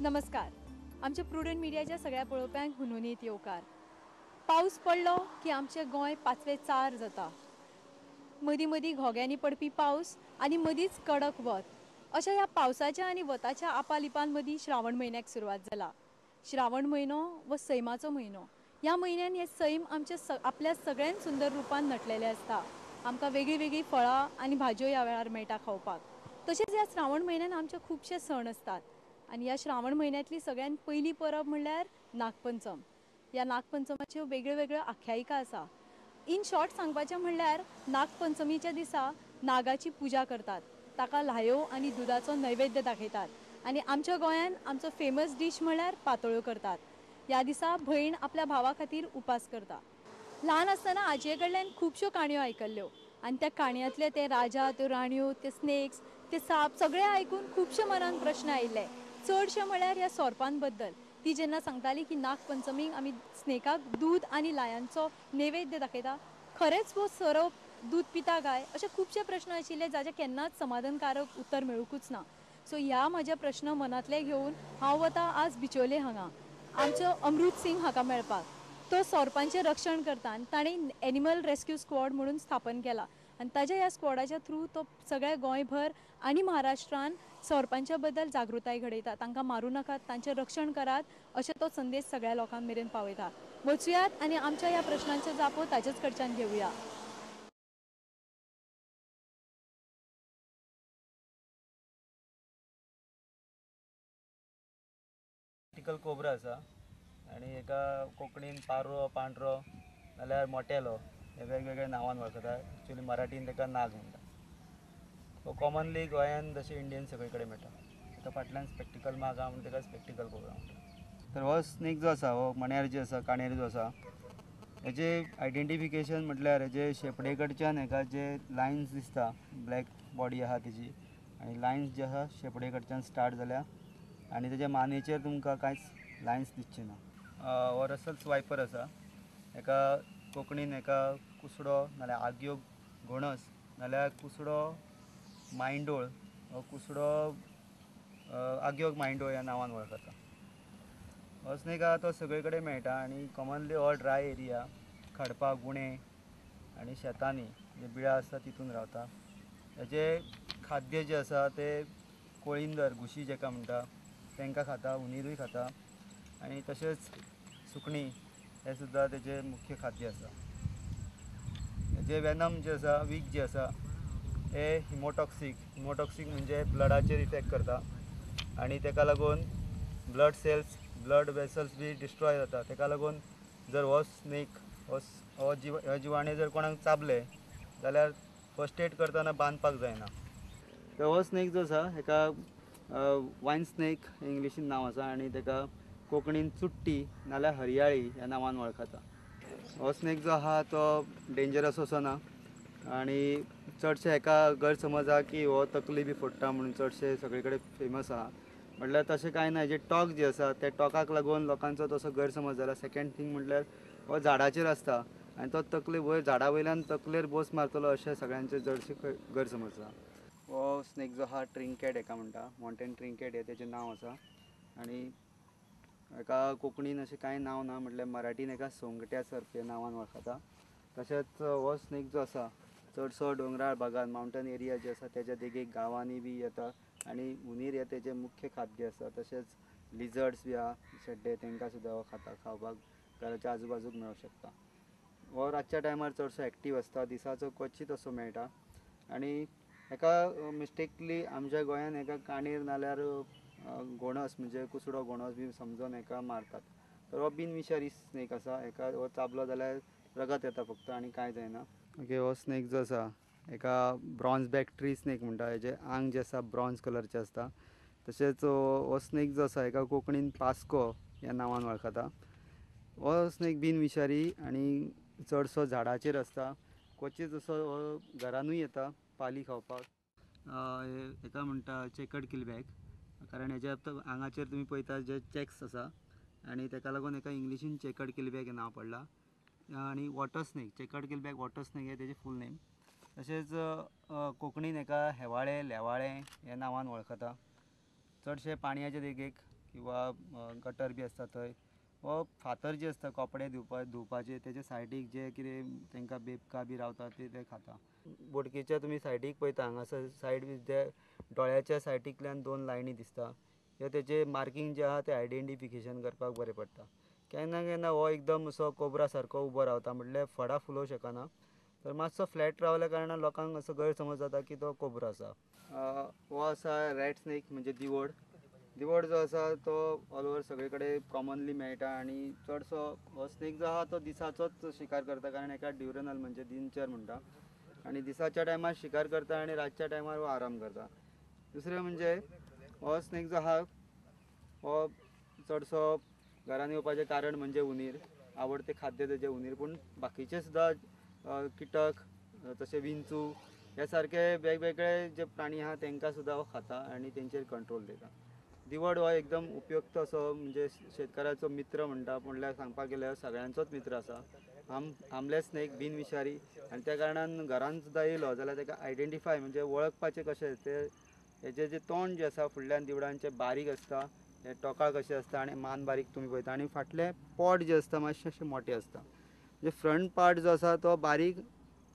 नमस्कार. आमच्या प्रुडंट मिडियाच्या सगळ्या पळोवप्यांक हुनोनीत येवकार. पावस पडलो की आमचें गोंय पाचवे चार जाता. मदीं मदीं घोग्यांनी पडपी पावस आनी मदींच कडक वत. अशा ह्या पावसाच्या आनी वताच्या आपालिपान मदीं श्रावण म्हयन्याक सुरवात जाला. श्रावण म्हयनो वो सैमाचो म्हयनो. ह्या म्हयन्यान हे सैम आमच्या आपल्या सगळ्यान सुंदर रुपान नटलेले आसता. आमकां वेगळी वेगळी फळां आनी भाज्यो ह्या वेळार मेळटा खावपाक. तशेंच ह्या श्रावण म्हयन्यान आमचे खुबशे सण आसतात आनी ह्या श्रावण म्हयन्यांतली सगळ्यान पयली परब म्हणल्यार नागपंचम. ह्या नागपंचमाच्यो वेगळ्यो वेगळ्यो आख्यायिका आसा. इन शॉर्ट सांगपाचें म्हणल्यार नागपंचमीच्या दिसा नागाची पुजा करतात, ताका ल्हायो आनी दुदाचो नैवेद्य दाखयतात आनी आमच्या गोंयान आमचो फेमस डीश म्हणल्यार पातोळ्यो करतात. ह्या दिसा भयण आपल्या भावा खातीर उपास करता. ल्हान आसतना आजये कडल्यान खुबश्यो काणयो आयकल्ल्यो आनी त्या काणयांतले ते राजा, त्यो राणयो, ते स्नेक्स, ते साप सगळें आयकून खुबशे मनान प्रश्न आयिल्ले. चडशे म्हळ्यार ह्या सोरपां बद्दल. ती जेन्ना सांगताली की नागपंचमीक आमी स्नेकाक दूद आनी लायांचो नैवेद्य दाखयता, खरेंच वो सोरोप दूद पिता काय, अशे खुबशे प्रश्न आशिल्ले जाचे केन्नाच समाधानकारक उत्तर मेळूंकूच ना. सो ह्या म्हजे प्रश्न मनांतले घेवन हांव वतां आज बिचोले हांगा आमचो अमृत सिंग हाका मेळपाक. तो सोरपांचें रक्षण करता आनी ताणें एनिमल रेस्क्यू स्क्वॉड म्हणून स्थापन केला आनी ताच्या ह्या स्क्वॉडाच्या थ्रू तो सगळ्या गोंयभर आनी महाराष्ट्रान सोरपांच्या बद्दल जागृताय घडयता. तांकां मारूं नाकात, तांचें रक्षण करात अशें तो संदेश सगळ्या लोकां मेरेन पावयता. वचुयात आनी आमच्या ह्या प्रश्नांचो जापो ताचेच कडच्यान घेवया. टिकल कोबरा आसा आनी एका कोंकणीन पारो, पांढरो नाल्यार मोटेलो हे वेगवेगळ्या नांवान वळखता. एक्चुली मराठीन ताका नाग म्हणटा. तो कॉमनली गोंयान जशें इंडियन सगळे कडेन मेळटा. ताका फाटल्यान स्पेक्टिकल माग आहा म्हणून ताका स्पेक्टिकल कोबरा म्हणटा. तर हो स्नेक जो आसा, हो मण्यार जो आसा, काणेर जो आसा, हेजे आयडेंटिफिकेशन म्हटल्यार हेजे शेपडे कडच्यान हेका जे लायन्स दिसता, ब्लॅक बॉडी आहा तेजी आनी लायन्स जे आहा शेपडे कडच्यान स्टार्ट जाल्या आनी तेज्या मानेचेर तुमकां कांयच लायन्स दिसचे ना. हो रसल स्वायपर आसा. हेका कोंकणीन हेका कुसडो नाल्यार आग्यो घोणस नाल्यार कुसडो मांयडोळ हो कुसडो आग्यो मांयडोळ ह्या नांवान वळखता. हो स्नेक आहा तो सगळे कडेन मेळटा आनी कॉमनली हो ड्राय एरिया, खडपां, गुणे आनी शेतांनी जे बिळां आसता तितून रावता. हेजे खाद्य जे आसा ते कोळिंदर, घुशी जेका म्हणटा तांकां खाता, उंदीरूय खाता आनी तशेंच सुकणीं हे सुद्दां तेजे मुख्य खाद्य आसा. हेजे वेनम जे आसा, वीक जे आसा हे हिमोटॉक्सीक म्हणजे ब्लडाचेर इफेक्ट करता आनी ताका लागून ब्लड सेल्स, ब्लड वेसल्स बी डिस्ट्रॉय जाता. ताका लागून जर हो स्नेक हो जिवाणे जर कोणाक चाबले जाल्यार फस्ट एड करतना बांदपाक जायना. तर हो स्नेक जो आसा हेका वायन स्नेक इंग्लिशीन नांव आसा आनी ताका कोंकणीन चुट्टी नाल्यार हरयाळी ह्या नांवान वळखता. हो स्नेक जो आहा तो डेंजरस असो ना आनी चडशे हेका गैरसमज आहा की हो तकली बी फोडटा म्हणून चडशे सगळे कडेन फेमस आहा. म्हटल्यार तशें कांय ना. हेजे टॉक जे आसा ते टॉकाक लागून लोकांचो तसो गैरसमज जाला. सेकेंड थींग म्हटल्यार हो झाडाचेर आसता आनी तो तकले वयर झाडा वयल्यान तकलेर बोस मारतलो अशें सगळ्यांचे चडशे गैरसमज आसा. हो स्नेक जो आहा ट्रिंकेट हेका म्हणटा. माउंटेन ट्रिंकेट हे तेजें नांव आसा आनी हेका कोंकणीन अशें कांय नांव ना. म्हटल्यार मराठीन हेका सोंगट्या सर्प हे नांवान वळखता. तशेंच हो स्नेक जो आसा चडसो डोंगराळ भागांत माउंटन एरिया जे आसा तेज्या देगेक गांवांनी बी येता आनी उंदीर हे तेजें मुख्य खाद्य आसा. तशेंच लिजर्ड्स बी आहा शेड्डे तांकां सुद्दां हो खाता. खावपाक घराच्या आजू बाजूक मेळूं शकता. हो रातच्या टायमार चडसो एक्टीव आसता. दिसाचो क्वचित असो मेळटा आनी हेका मिस्टेकली आमच्या गोंयान हेका काणीर नाल्यार घोणस म्हणजे कुसडो घोणस बी समजून हेका मारतात. तर हो बिनविशारी स्नेक आसा. हेका हो चाबलो जाल्यार रगत येता फक्त आनी कांय जायना. ओके, हो स्नेक जो आसा हेका ब्रॉन्झ बॅक ट्री स्नेक म्हणटा. हेजें आंग जें आसा ब्रॉन्झ कलरचें आसता. तशेंच हो स्नेक जो आसा हेका कोंकणीन पास्को ह्या नांवान वळखता. हो स्नेक बिनविशारी आनी चडसो झाडाचेर आसता. क्वचित असो हो घरानूय येता पाली खावपाक. हेका म्हणटा चेकड किलबॅक कारण हेज्या आंगाचेर तुमी पळयता जे चॅक्स आसा आनी ताका लागून हेका इंग्लिशीन चेकड किलबॅक हें नांव पडलां. आनी water snake, checked keelback water snake हे तेजें फूल नेम. तशेंच कोंकणीन हेका हेवाळे, लेवाळे ह्या नांवान वळखता. चडशे पाणयाचे देगेक किंवा गटर बी आसता थंय व फातर जे आसता कपडे धुवपाचे तेजे सायडीक जे कितें तांकां बेबका बी रावता ते खाता. बोडकेच्या तुमी सायडीक पळयता हांगासर सायड जे दोळ्याच्या सायडीकल्यान 2 लायनी दिसता ह्यो तेजे मार्कींग जे आहा ते आयडेंटिफिकेशन करपाक बरें पडटा. केन्ना केन्ना हो एकदम असो कोबरा सारको उबो रावता म्हटल्यार फडां फुलोवंक शकना, तर मातसो फ्लॅट रावल्या कारणान लोकांक असो गैरसमज जाता की तो कोबरा आसा. हो आसा रेड स्नेक म्हणजे दिवड. दिवड जो आसा तो ऑल ओवर सगळे कडेन कॉमनली मेळटा आनी चडसो हो स्नेक जो आहा तो दिसाचोच शिकार करता, कारण एका ड्युरनल म्हणजे दिनचर म्हणटा, आनी दिसाच्या टायमार शिकार करता आनी रातच्या टायमार हो आराम करता. दुसरें म्हणजे हो स्नेक जो आहा हो चडसो घरान येवपाचें कारण म्हणजे उंदीर, आवडते खाद्य तेजे उंदीर, पूण बाकीचे सुद्दां किटक तशे विंचू हे सारके वेगवेगळे जे प्राणी आहा तांकां सुद्दां हो खाता आनी तेंचेर कंट्रोल दिता. दिवड हो एकदम उपयुक्त असो म्हणजे शेतकाराचो मित्र म्हणल्यार सांगपाक गेल्यार सगळ्यांचोच मित्र आसा. आमले स्नेक बिनविशारी आनी त्या कारणान घरान सुद्दां येयलो जाल्यार ताका आयडेंटिफाय म्हणजे वळखपाचें कशें ते हेजे जे तोंड जे आसा फुडल्यान दिवडांचे बारीक आसता, हे टोकाळ कशें आसता आनी मान बारीक तुमी पळयता, आनी फाटले पोट जे आसता मातशे अशें मोठे आसता. म्हणजे फ्रंट पार्ट जो आसा तो बारीक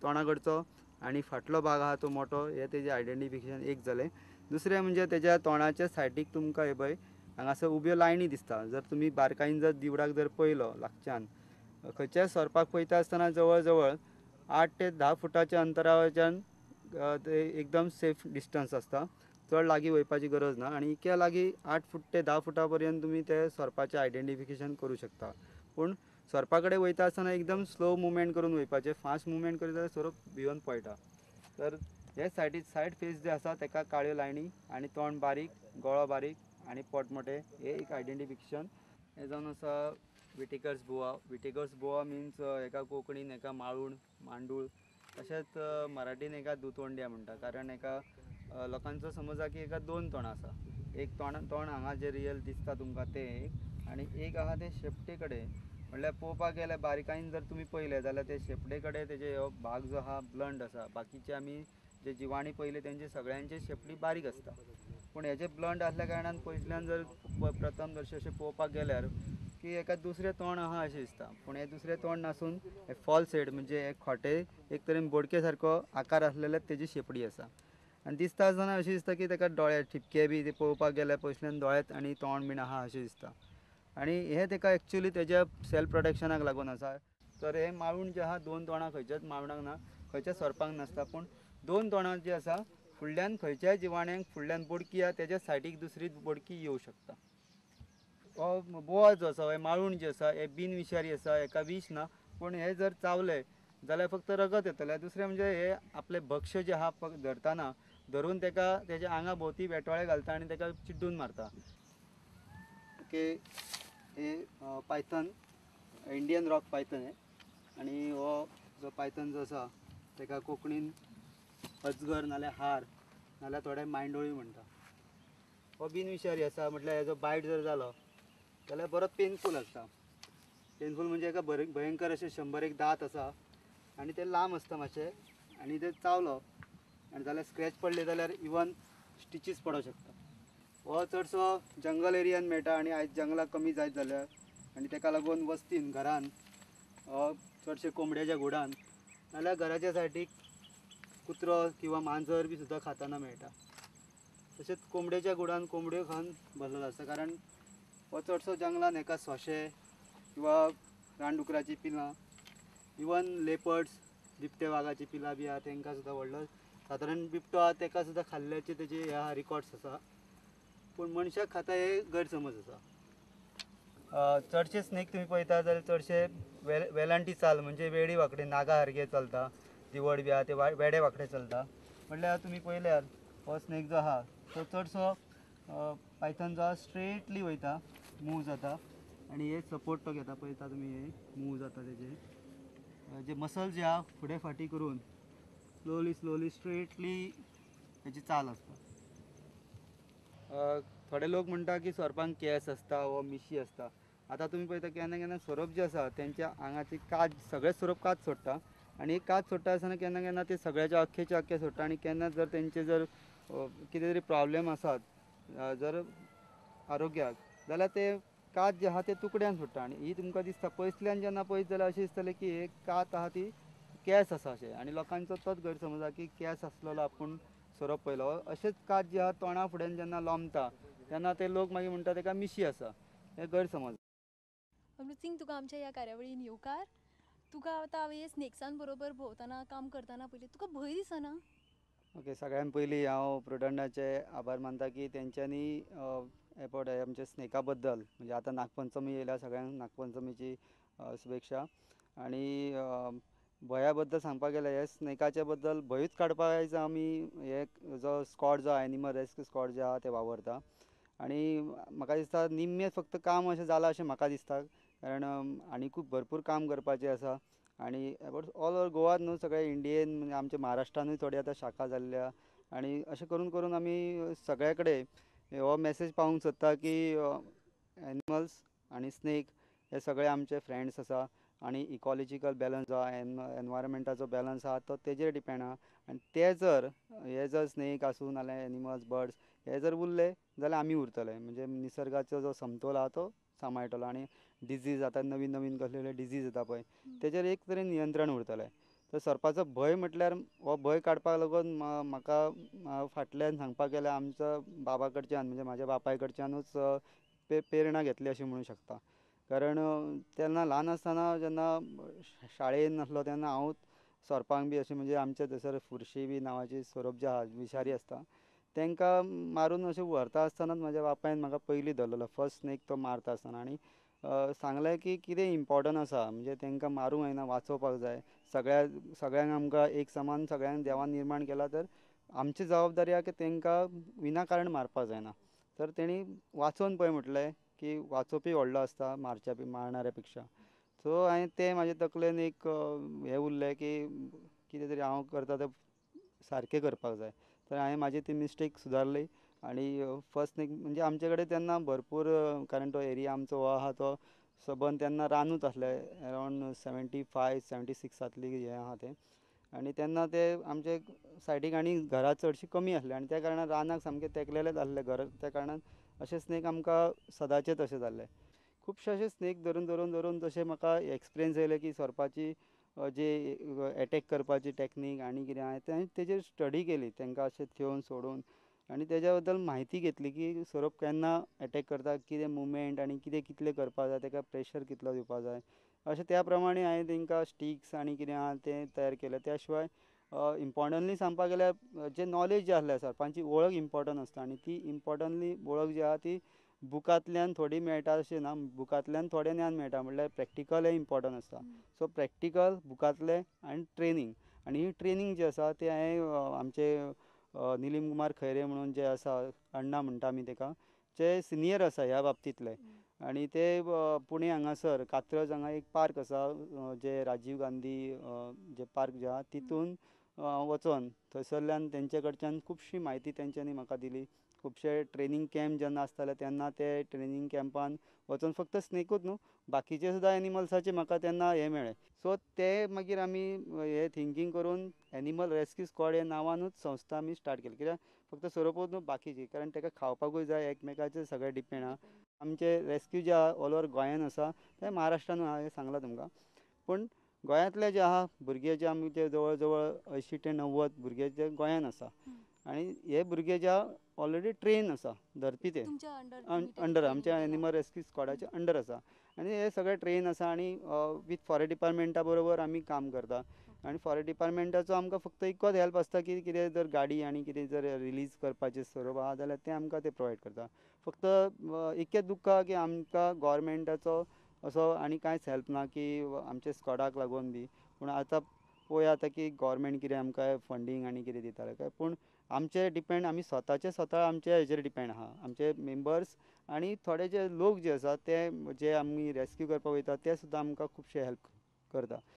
तोंडा कडचो आनी फाटलो भाग आहा तो मोठो, हे तेजे आयडेंटिफिकेशन एक जालें. दुसरें म्हणजे तेज्या तोंडाच्या सायडीक तुमकां हे पळय हांगासर उब्यो लायनी दिसता. जर तुमी बारकायेन जर दिवडाक जर पळयलो लागच्यान खंयच्याय सरपाक पळयता आसतना जवळ जवळ 8 ते 10 फुटाच्या अंतरावयच्यान ते एकदम सेफ डिस्टन्स आसता, चड लागीं वयपाची गरज ना, आनी इतक्या लागीं 8 फूट ते 10 फुटा पर्यंत तुमी ते सरपाचें आयडेंटिफिकेशन करूं शकता. पूण सरपा कडेन वयता आसतना एकदम स्लो मुवमेंट करून वयपाचें, फास्ट मुवमेंट करीत जाल्यार सोरोप भिवन पळयटा. तर हे सायड फेस जे आसा ताका काळ्यो लायनी आनी तोंड बारीक, गळो बारीक आनी पोट मोठे, हे एक आयडेंटिफिकेशन. हे जावन आसा विटिकर्स बोआ. विटिकर्स बोआ मिन्स हेका कोंकणीन हेका माळूण, मांडूळ, तशेंच मराठीन हेका दुतोंड्या म्हणटा, कारण हेका लोकांचो समज आसा की हेका 2 तोंडां आसा. एक तोंड हांगा जे रियल दिसता तुमकां ते एक, आनी एक आहा ते शेपटे कडेन, म्हणल्यार पळोवपाक गेल्यार बारीकायेन जर तुमी पळयले जाल्यार ते शेपटे कडेन तेजे हो भाग जो आहा ब्लंट आसा. बाकीचे आमी जे जिवाणी पळयले तेंचे सगळ्यांचे शेपडी बारीक आसता, पूण हेजे ब्लंट आसल्या कारणान पयसल्यान जर प्रथम दर्शे अशें पळोवपाक गेल्यार की हेका दुसरें तोंड आहा अशें दिसता, पूण हे दुसरें तोंड नासून हे फॉल्स हेड म्हणजे हे खोटे एक तरेन बोडके सारको आकार आसलेले तेजी शेपडी आसा. आनी दिसता आसतना अशें दिसता की ताका दोळे ठिपके बी ते पळोवपाक गेल्यार पयसल्यान दोळेत आनी तोंड बीन आहा अशें दिसता. आनी हे ताका एक्चुअली तेज्या सेल्फ प्रोटेक्शनाक लागून आसा. तर हे माळूण जे आहा 2 तोंडां खंयच्याच माळणाक ना, खंयच्याच सरपांक नासता, पूण 2 तोंडां जी आसा फुडल्यान खंयच्याय जिवाण्याक फुडल्यान बोडकी आहा तेज्या सायडीक दुसरी बोडकी येवं शकता. हो बोआ जो आसा, हे माळूण जे आसा हे बिनविशारी आसा, हेका विश ना, पूण हे जर चावले जाल्यार फक्त रगत येतलें. दुसरें म्हणजे हे आपले भक्ष्य जे आहा धरतना धरून ताका तेज्या आंगा भोंवती वेटोळे घालता आनी ताका चिड्डून मारता. ओके, हे पायथन, इंडियन रॉक पायथन हे, आनी हो जो पायथन जो आसा ताका कोंकणीन अजगर नाल्यार हार नाल्यार थोडे मांयडोळी म्हणटा. हो बिनविशारी आसा, म्हटल्यार हेजो बायट जर जालो जाल्यार बरो पेनफूल आसता. पेनफूल म्हणजे हेका भयंकर अशे 100 दांत आसा आनी ते लांब आसता मातशे, आनी ते चावलो आनी जाल्यार स्क्रॅच पडले जाल्यार इवन स्टिचीस पडोंक शकता. हो चडसो जंगल एरियान मेळटा आनी आयज जंगलां कमी जायत जाल्यार आनी ताका लागून वस्तीन घरान चडशे कोंबड्याच्या घुडान नाल्यार घराच्या सायडीक कुत्रो किंवा मांजर बी सुद्दां खाताना मेळटा. तशेंच कोंबड्याच्या घुडान कोंबड्यो खावन भरलेलो आसता, कारण हो चडसो जंगलान हेका सोंशे किंवा रानडुकराची पिलां, इवन लेपर्ड्स, बिबटे वागाची पिलां बी आहा तांकां सुद्दां व्हडलो सादारण बिबटो आहा ताका सुद्दां खाल्ल्याचे तेजे हे आहा रिकॉर्ड्स आसा. पूण मनशाक खाता हे गैरसमज आसा. चडशे स्नेक तुमी पळयता जाल्यार चडशे वेलांटी चाल म्हणजे वेडी वांकडे नागा सारके चलता. दिवड बी आहा ते वेडे वांकडे चलता. म्हटल्यार तुमी पळयल्यार हो स्नेक जो आहा तो चडसो पायथन जो आहा स्ट्रेटली वयता, मूव जाता आनी हे सपोर्ट तो घेता. पळयता तुमी हे मूव जाता तेजे जे मसल जे आहा फुडें फाटी करून स्लोली स्ट्रेटली हेची चाल आसता. थोडे लोक म्हणटा की सोरपांक केस आसता वो मिशी आसता. आतां तुमी पळयता केन्ना केन्ना सोरोप जे आसा तेंच्या आंगाची काज सगळे सोरोप काज सोडटा आनी काज सोडटा आसतना केन्ना केन्ना ते सगळ्याचे अख्खे सोडटा. आनी केन्ना तेंचे जर कितें तरी प्रॉब्लेम आसात जर आरोग्याक जाल्यार ते कात जे आहा ते तुकड्यान सुट्टा आनी ही तुमकां दिसता पयसल्यान जेन्ना पळयत जाल्यार अशें दिसतलें की एक कात आहा ती केंस आसा अशें आनी लोकांचो तोच गैरसमज आहा की केंस आसलेलो आपूण सोरोप पळयलो अशेंच कात जे आहा तोंडा फुड्यान जेन्ना लोंबता तेन्ना ते लोक मागीर म्हणटा तेका मिशी आसा हे गैरसमज. अमृत सिंग तुका आमच्या ह्या कार्यावळीन येवकार. तुका आतां हांव हे स्नेक्सान बरोबर भोंवतना काम करतना पयलीं तुका भंय दिसना? ओके, सगळ्यान पयलीं हांव प्रुडंटाचे आभार मानता की तेंच्यांनी एपॉट आमच्या स्नेका बद्दल म्हणजे आतां नागपंचमी येयल्या सगळ्यांक नागपंचमीची शुभेच्छा. आनी भंया बद्दल सांगपाक गेल्यार हे स्नेकाचे बद्दल भंयूच काडपाक आयज आमी हे जो स्कॉड जो एनिमल रेस्क्यू स्कॉड जे आहा ते वावरता. आनी म्हाका दिसता निम्में फक्त काम अशें जालां अशें म्हाका दिसता कारण आनी खूब भरपूर काम करपाचें आसा. आनी एबॉट ऑल ओवर गोवान न्हू सगळ्या इंडियेन म्हणजे आमच्या महाराष्ट्रानूय थोडी आतां शाखा जाल्ल्या आनी अशें करून करून आमी सगळे कडेन हो मॅसेज पावोवंक सोदता की एनिमल्स आनी स्नेक हे सगळे आमचे फ्रेंड्स आसा आनी इकॉलॉजिकल बॅलन्स जो आहा एनवायरमेंटाचो बॅलन्स आहा तो तेजेर डिपेंड आहा. आनी ते जर हे जर स्नेक आसूं नाल्यार एनिमल्स बर्ड्स हे जर उरले जाल्यार आमी उरतले म्हणजे निसर्गाचो जो समतोल आहा तो सांबाळटलो आनी डिजीज आतां नवीन नवीन कसले डिजीज येता पळय तेजेर एक तरेन नियंत्रण उरतलें. तर सरपाचो भंय म्हटल्यार हो भंय काडपाक लागून म्हाका फाटल्यान सांगपाक गेल्यार आमच्या बाबा कडच्यान म्हणजे म्हाज्या बापाय कडच्यानूच प्रेरणा घेतली अशें म्हणूं शकता. कारण तेन्ना ल्हान आसतना जेन्ना शाळेन नासलो तेन्ना हांव सोरपांक बी अशें म्हणजे आमचे थंयसर फुरशी बी नांवाची सोरोप जे आहा विशारी आसता तांकां मारून अशें व्हरता आसतनाच म्हाज्या बापायन म्हाका पयलीं धरलेलो फर्स्ट स्नेक तो मारता आसतना आनी सांगलें की कितें इम्पॉर्टंट आसा म्हणजे तांकां मारूंक जायना वाचोवपाक जाय. सगळ्यांक आमकां एक समान सगळ्यांक देवान निर्माण केला तर आमची जबाबदारी आहा की तांकां विनाकारण मारपाक जायना. तर तेणी वाचोवन पळय म्हटलें की वाचोवपी व्हडलो आसता मारणाऱ्या पेक्षा. सो हांवें तें म्हाजे तकलेन एक हें उरलें की कितें तरी हांव करता तें सारकें करपाक जाय. तर हांवें म्हाजी ती मिस्टेक सुदारली आनी फर्स्ट स्नेक म्हणजे आमचे कडेन तेन्ना भरपूर कारण तो एरिया आमचो हो आहा तो सबंद तेन्ना रानूच आसलें अरावंड 75-76 हें आहा तें आनी तेन्ना ते आमचे सायडीक आनी घरां चडशीं कमी आसलीं आनी त्या कारणान रानाक सामकें तेंकलेलेंच आसलें घर त्या कारणान अशें स्नेक आमकां सदांचेच अशें जाल्ले. खुबशे अशे स्नेक धरून धरून धरून जशें म्हाका एक्सपिरियन्स येयले की सोरपाची जी एटॅक करपाची टॅक्नीक आनी कितें हांवें तेजेर स्टडी केली तांकां अशें थेवन सोडून आनी तेज्या बद्दल म्हायती घेतली की सोरोप केन्ना एटॅक करता कितें मुवमेंट आनी कितें कितलें करपाक जाय ताका प्रेशर कितलो दिवपाक जाय अशें त्या प्रमाणें हांवें तांकां स्टिक्स आनी कितें आहा तें तयार केलें. त्या शिवाय इम्पॉर्टंटली सांगपाक गेल्यार जे नॉलेज जे आसलें सोरपांची वळख इम्पॉर्टंट आसता आनी ती इम्पॉर्टंटली वळख जी आहा ती बुकांतल्यान थोडी मेळटा अशें ना बुकांतल्यान थोडें ज्ञान मेळटा म्हणल्यार प्रॅक्टिकल हें इम्पॉर्टंट आसता. सो प्रॅक्टिकल बुकांतलें आनी ट्रेनींग आनी ही ट्रेनींग जी आसा ती हांवें आमचे निलीम कुमार खैरे म्हणून जे आसा अण्णा म्हणटा आमी ताका जे सिनियर आसा ह्या बाबतींतले आनी ते पुणे हांगासर कात्रज हांगा एक पार्क आसा जे राजीव गांधी जे पार्क जे आहा तितून वचोन थंयसरल्यान तेंचे कडच्यान खुबशी म्हायती तेंच्यांनी म्हाका दिली. खुबशे ट्रेनींग कॅम्प जेन्ना आसताले तेन्ना ते ट्रेनींग कॅम्पान वचोन फक्त स्नेकूच न्हू बाकीचे सुद्दां एनिमल्साचे म्हाका तेन्ना हें मेळ्ळें. सो ते मागीर आमी हें थिंकींग करून एनिमल रेस्क्यू स्क्वॉड ह्या नांवानूच संस्था आमी स्टार्ट केली. कित्याक फक्त सोरोपूच न्हू बाकीची कारण ताका खावपाकूय जाय एकमेकाचेर सगळें डिपेंड आहा. आमचे रेस्क्यू जे आहा ऑल ओवर गोंयान आसा ते महाराष्ट्रानूय आहा हें सांगलां तुमकां पूण गोंयांतले जे आहा भुरगे जे आमचे जवळ जवळ 80 ते 90 भुरगे जे गोंयान आसा आनी हे भुरगे जे ऑलरेडी ट्रेन आसा धरपी ते तुमच्या अंडर आमच्या एनिमल रेस्क्यू स्क्वॉडाचे अंडर आसा आनी हे सगळे ट्रेन आसा आनी वीथ फॉरेस्ट डिपार्टमेंटा बरोबर आमी काम करता. आनी फॉरेस्ट डिपार्टमेंटाचो आमकां फक्त इतकोच हेल्प आसता की कितें जर गाडी आनी कितें जर रिलीज करपाचें सोरोप आहा जाल्यार तें आमकां ते प्रोवायड करता. फक्त इतकें दुख्ख आहा की आमकां गव्हर्मेंटाचो असो आनी कांयच हेल्प ना की आमच्या स्कॉडाक लागून बी पूण आतां पळोवया आतां की गव्हर्मेंट कितें आमकां फंडींग आनी कितें दिताले काय पूण आमचे डिपेंड आमी स्वता आमच्या हेजेर डिपेंड आहा आमचे मेंबर्स आनी थोडे जे लोक जे आसा ते जे आमी रेस्क्यू करपाक वयता ते सुद्दां आमकां खुबशे हेल्प करता.